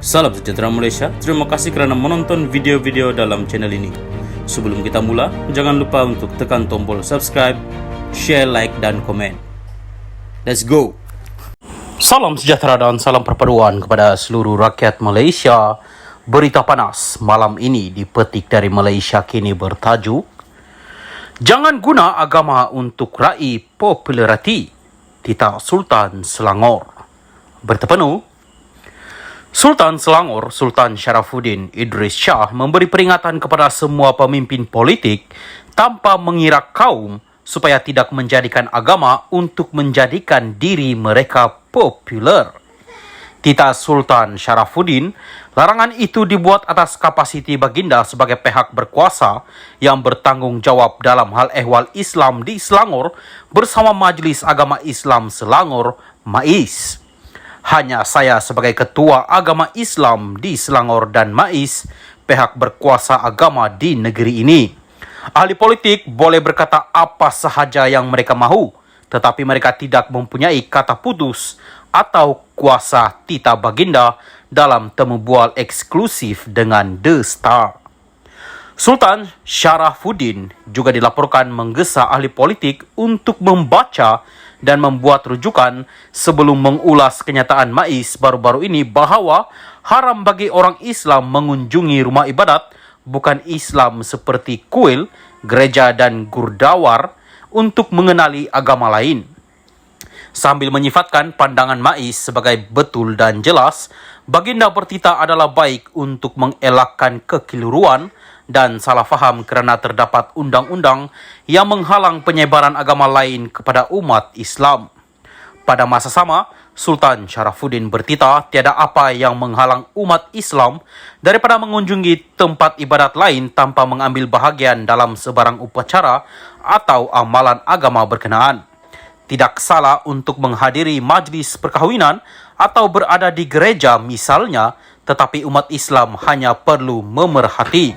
Salam sejahtera Malaysia, terima kasih kerana menonton video-video dalam channel ini. Sebelum kita mula, jangan lupa untuk tekan tombol subscribe, share, like dan komen. Let's go! Salam sejahtera dan salam perpaduan kepada seluruh rakyat Malaysia. Berita panas malam ini dipetik dari Malaysia kini bertajuk Jangan guna agama untuk raih populariti, titah Sultan Selangor. Berita penuh, Sultan Selangor, Sultan Sharafuddin Idris Shah memberi peringatan kepada semua pemimpin politik tanpa mengira kaum supaya tidak menjadikan agama untuk menjadikan diri mereka popular. Titah Sultan Sharafuddin, larangan itu dibuat atas kapasiti baginda sebagai pihak berkuasa yang bertanggung jawab dalam hal ehwal Islam di Selangor bersama Majlis Agama Islam Selangor, MAIS. Hanya saya sebagai ketua agama Islam di Selangor dan MAIS, pihak berkuasa agama di negeri ini. Ahli politik boleh berkata apa sahaja yang mereka mahu, tetapi mereka tidak mempunyai kata putus atau kuasa titah baginda dalam temu bual eksklusif dengan The Star. Sultan Sharafuddin juga dilaporkan menggesa ahli politik untuk membaca dan membuat rujukan sebelum mengulas kenyataan MAIS baru-baru ini bahawa haram bagi orang Islam mengunjungi rumah ibadat bukan Islam seperti kuil, gereja dan gurdawar untuk mengenali agama lain. Sambil menyifatkan pandangan MAIS sebagai betul dan jelas, baginda bertitah adalah baik untuk mengelakkan kekeliruan dan salah faham kerana terdapat undang-undang yang menghalang penyebaran agama lain kepada umat Islam. Pada masa sama, Sultan Sharafuddin bertitah tiada apa yang menghalang umat Islam daripada mengunjungi tempat ibadat lain tanpa mengambil bahagian dalam sebarang upacara atau amalan agama berkenaan. Tidak salah untuk menghadiri majlis perkahwinan atau berada di gereja misalnya, tetapi umat Islam hanya perlu memerhati.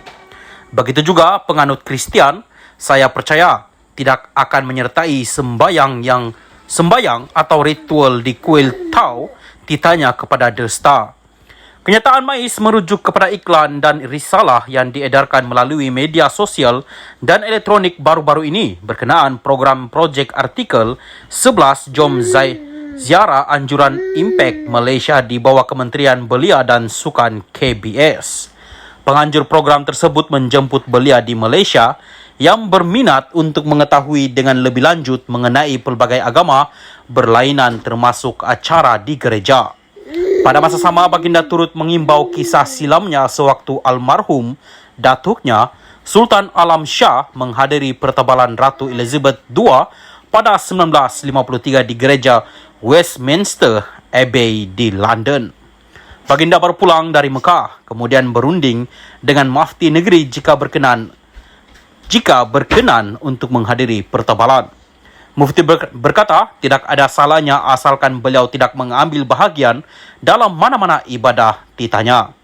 Begitu juga penganut Kristian, saya percaya tidak akan menyertai sembayang atau ritual di kuil Tau, titanya kepada The Star. Kenyataan MAIS merujuk kepada iklan dan risalah yang diedarkan melalui media sosial dan elektronik baru-baru ini berkenaan program projek artikel 11 Jom Ziarah Anjuran Impact Malaysia di bawah Kementerian Belia dan Sukan KBS. Penganjur program tersebut menjemput belia di Malaysia yang berminat untuk mengetahui dengan lebih lanjut mengenai pelbagai agama berlainan termasuk acara di gereja. Pada masa sama, baginda turut mengimbau kisah silamnya sewaktu almarhum datuknya Sultan Alam Shah menghadiri pertebalan Ratu Elizabeth II pada 1953 di gereja Westminster Abbey di London. Baginda berpulang dari Mekah, kemudian berunding dengan mufti negeri jika berkenan untuk menghadiri pertebalan. Mufti berkata tidak ada salahnya asalkan beliau tidak mengambil bahagian dalam mana-mana ibadah titahnya.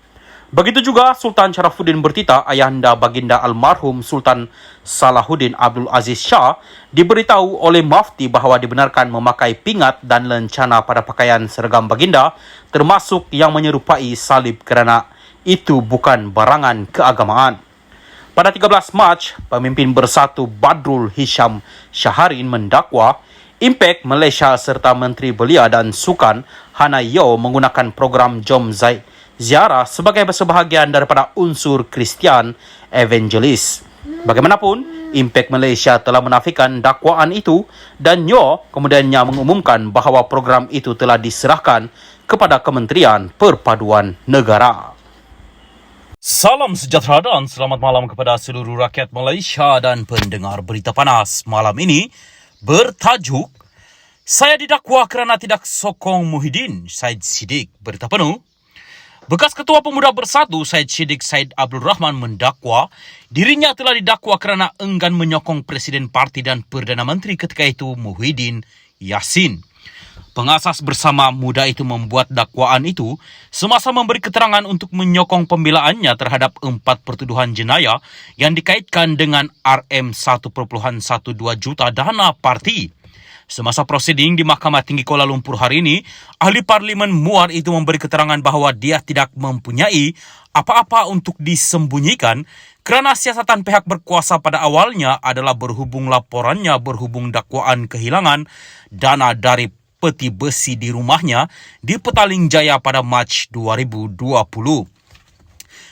Begitu juga Sultan Sharafuddin bertitah ayahanda baginda almarhum Sultan Salahuddin Abdul Aziz Shah diberitahu oleh mufti bahawa dibenarkan memakai pingat dan lencana pada pakaian seragam baginda termasuk yang menyerupai salib kerana itu bukan barangan keagamaan. Pada 13 Mac, pemimpin bersatu Badrul Hisham Shaharin mendakwa Impact Malaysia serta Menteri Belia dan Sukan Hana Yeoh menggunakan program Jom Ziarah sebagai sebahagian daripada unsur Kristian evangelis. Bagaimanapun, Impact Malaysia telah menafikan dakwaan itu dan Yeoh kemudiannya mengumumkan bahawa program itu telah diserahkan kepada Kementerian Perpaduan Negara. Salam sejahtera dan selamat malam kepada seluruh rakyat Malaysia dan pendengar berita panas malam ini bertajuk Saya didakwa kerana tidak sokong Muhyiddin Syed Siddiq. Berita penuh, bekas Ketua Pemuda Bersatu Syed Siddiq Syed Abdul Rahman mendakwa dirinya telah didakwa kerana enggan menyokong Presiden Parti dan Perdana Menteri ketika itu Muhyiddin Yassin. Pengasas bersama muda itu membuat dakwaan itu semasa memberi keterangan untuk menyokong pembelaannya terhadap 4 pertuduhan jenayah yang dikaitkan dengan RM 1.12 juta dana parti. Semasa prosiding di Mahkamah Tinggi Kuala Lumpur hari ini, ahli Parlimen Muar itu memberi keterangan bahawa dia tidak mempunyai apa-apa untuk disembunyikan kerana siasatan pihak berkuasa pada awalnya adalah berhubung dakwaan kehilangan dana dari peti besi di rumahnya di Petaling Jaya pada Mac 2020.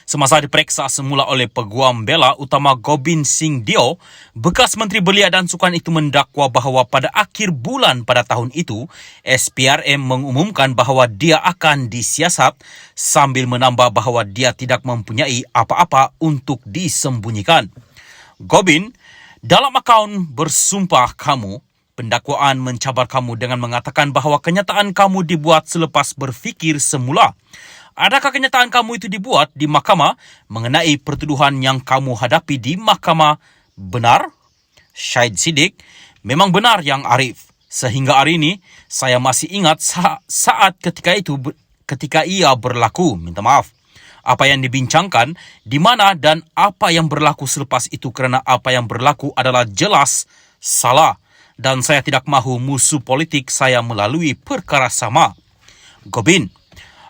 Semasa diperiksa semula oleh Peguam Bela Utama Gobind Singh Dio, bekas Menteri Belia dan Sukan itu mendakwa bahawa pada akhir bulan pada tahun itu, SPRM mengumumkan bahawa dia akan disiasat sambil menambah bahawa dia tidak mempunyai apa-apa untuk disembunyikan. Gobind, dalam akaun bersumpah kamu, pendakwaan mencabar kamu dengan mengatakan bahawa kenyataan kamu dibuat selepas berfikir semula. Adakah kenyataan kamu itu dibuat di mahkamah mengenai pertuduhan yang kamu hadapi di mahkamah benar? Syed Siddiq, memang benar yang Arif. Sehingga hari ini, saya masih ingat saat ketika ia berlaku. Minta maaf. Apa yang dibincangkan, di mana dan apa yang berlaku selepas itu kerana apa yang berlaku adalah jelas salah. Dan saya tidak mahu musuh politik saya melalui perkara sama. Gobind,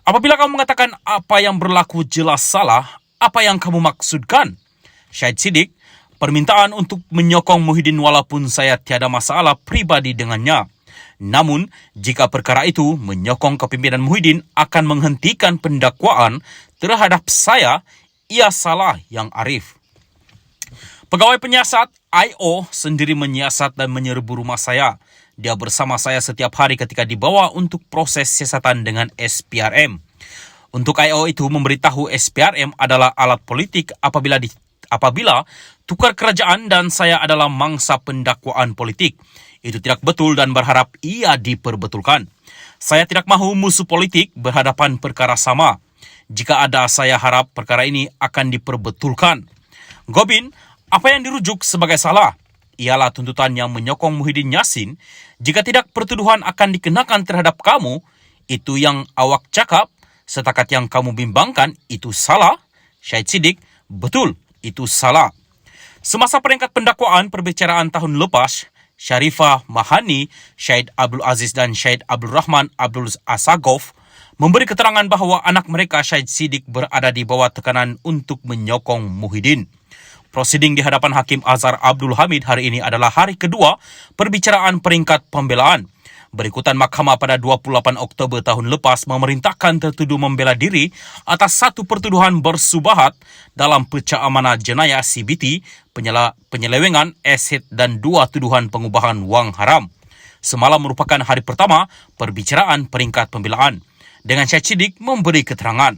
apabila kamu mengatakan apa yang berlaku jelas salah, apa yang kamu maksudkan? Syed Siddiq, permintaan untuk menyokong Muhyiddin walaupun saya tiada masalah pribadi dengannya. Namun, jika perkara itu menyokong kepimpinan Muhyiddin akan menghentikan pendakwaan terhadap saya, ia salah yang Arif. Pegawai penyiasat IO sendiri menyiasat dan menyerbu rumah saya. Dia bersama saya setiap hari ketika dibawa untuk proses siasatan dengan SPRM. Untuk IO itu memberitahu SPRM adalah alat politik apabila tukar kerajaan dan saya adalah mangsa pendakwaan politik. Itu tidak betul dan berharap ia diperbetulkan. Saya tidak mahu musuh politik berhadapan perkara sama. Jika ada, saya harap perkara ini akan diperbetulkan. Gobind, apa yang dirujuk sebagai salah ialah tuntutan yang menyokong Muhyiddin Yassin. Jika tidak, pertuduhan akan dikenakan terhadap kamu. Itu yang awak cakap. Setakat yang kamu bimbangkan, itu salah. Syed Siddiq, betul, itu salah. Semasa peringkat pendakwaan perbicaraan tahun lepas, Sharifah Mahani, Syed Abdul Aziz dan Syed Abdul Rahman Abdul Asagov memberi keterangan bahawa anak mereka Syed Siddiq berada di bawah tekanan untuk menyokong Muhyiddin. Prosiding di hadapan Hakim Azhar Abdul Hamid hari ini adalah hari kedua perbicaraan peringkat pembelaan. Berikutan mahkamah pada 28 Oktober tahun lepas memerintahkan tertuduh membela diri atas satu pertuduhan bersubahat dalam pecah amanah jenayah CBT, penyelewengan aset dan dua tuduhan pengubahan wang haram. Semalam merupakan hari pertama perbicaraan peringkat pembelaan, dengan Syed Siddiq memberi keterangan.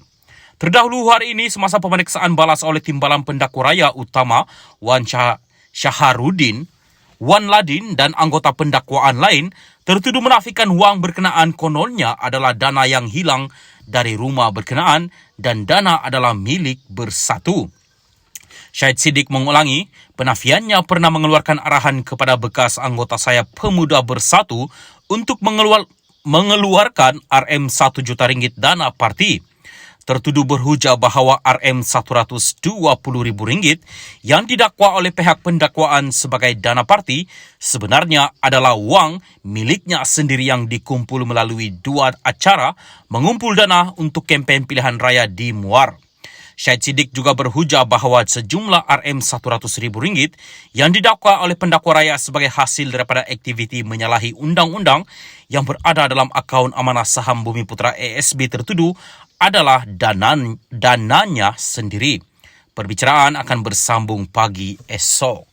Terdahulu hari ini semasa pemeriksaan balas oleh Timbalan Pendakwa Raya Utama Wan Syaharuddin, Wan Ladin dan anggota pendakwaan lain, tertuduh menafikan wang berkenaan kononnya adalah dana yang hilang dari rumah berkenaan dan dana adalah milik Bersatu. Syed Siddiq mengulangi, penafiannya pernah mengeluarkan arahan kepada bekas anggota saya Pemuda Bersatu untuk mengeluarkan RM1 juta ringgit dana parti. Tertuduh berhujah bahawa RM120,000 yang didakwa oleh pihak pendakwaan sebagai dana parti sebenarnya adalah wang miliknya sendiri yang dikumpul melalui dua acara mengumpul dana untuk kempen pilihan raya di Muar. Syed Siddiq juga berhujah bahawa sejumlah RM100,000 yang didakwa oleh pendakwa raya sebagai hasil daripada aktiviti menyalahi undang-undang yang berada dalam akaun amanah saham Bumi Putra ASB tertuduh adalah dananya sendiri. Perbicaraan akan bersambung pagi esok.